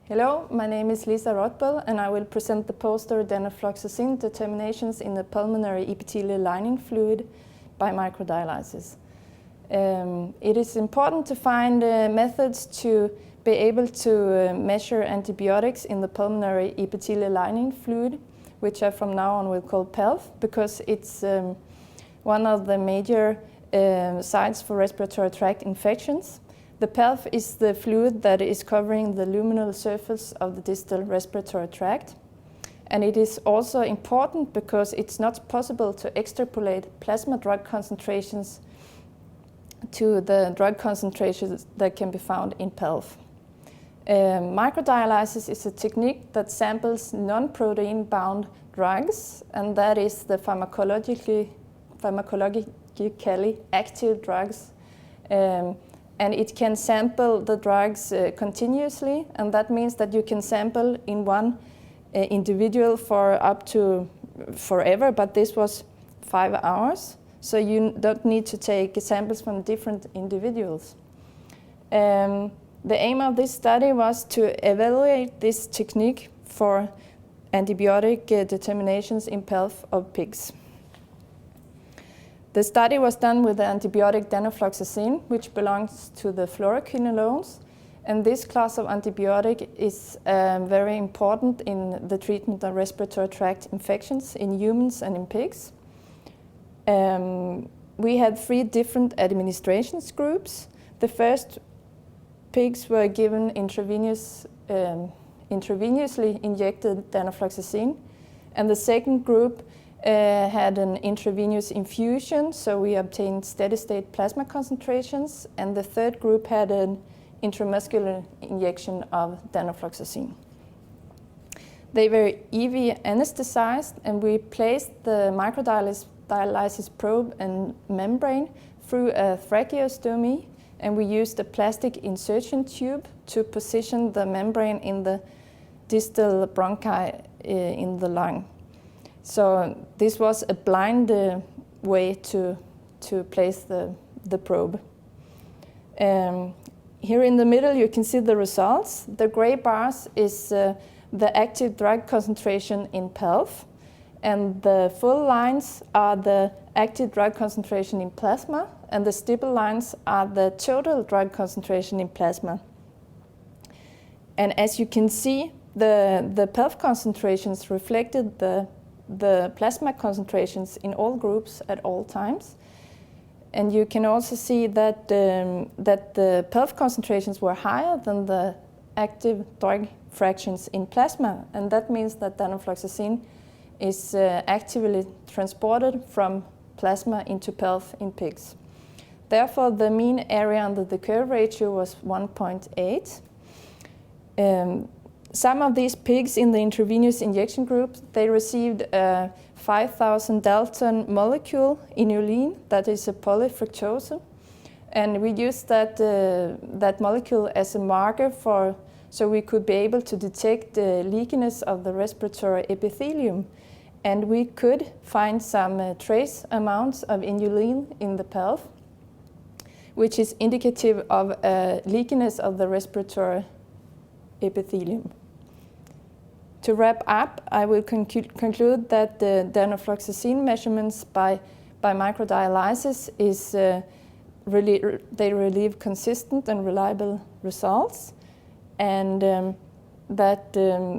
Hello, my name is Rottbøll and I will present the poster Danofloxacin determinations in the pulmonary epithelial lining fluid by microdialysis. It is important to find methods to be able to measure antibiotics in the pulmonary epithelial lining fluid, which I from now on will call PELF, because it's one of the major sites for respiratory tract infections. The PELF is the fluid that is covering the luminal surface of the distal respiratory tract. And it is also important because it's not possible to extrapolate plasma drug concentrations to the drug concentrations that can be found in PELF. Microdialysis is a technique that samples non-protein bound drugs, and that is the pharmacologically active drugs. And it can sample the drugs continuously, and that means that you can sample in one individual for up to forever, but this was 5 hours, so you don't need to take samples from different individuals. The aim of this study was to evaluate this technique for antibiotic determinations in PELF of pigs. The study was done with the antibiotic Danofloxacin, which belongs to the fluoroquinolones, and this class of antibiotic is very important in the treatment of respiratory tract infections in humans and in pigs. We had 3 different administrations groups. The first pigs were given intravenously injected Danofloxacin, and the second group had an intravenous infusion, so we obtained steady-state plasma concentrations, and the third group had an intramuscular injection of Danofloxacin. They were EV anesthetized, and we placed the microdialysis probe and membrane through a tracheostomy, and we used a plastic insertion tube to position the membrane in the distal bronchi in the lung. So this was a blind way to place the probe. Here in the middle you can see the results. The gray bars is the active drug concentration in PELF, and the full lines are the active drug concentration in plasma, and the stipple lines are the total drug concentration in plasma. And as you can see, the PELF concentrations reflected the plasma concentrations in all groups at all times. And you can also see that the PELF concentrations were higher than the active drug fractions in plasma, and that means that Danofloxacin is actively transported from plasma into PELF in pigs. Therefore, the mean area under the curve ratio was 1.8. Some of these pigs in the intravenous injection group, they received a 5,000 Dalton molecule inulin, that is a polyfructose, and we used that molecule as a marker so we could be able to detect the leakiness of the respiratory epithelium, and we could find some trace amounts of inulin in the PELF, which is indicative of a leakiness of the respiratory epithelium. To wrap up, I will conclude that the Danofloxacin measurements by microdialysis they relieve consistent and reliable results, and that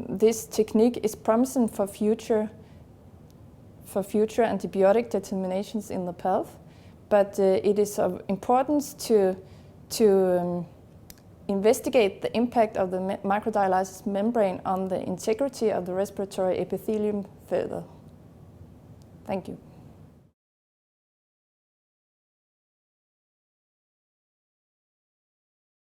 this technique is promising for future antibiotic determinations in the PELF. But it is of importance to investigate the impact of the microdialysis membrane on the integrity of the respiratory epithelium further. Thank you.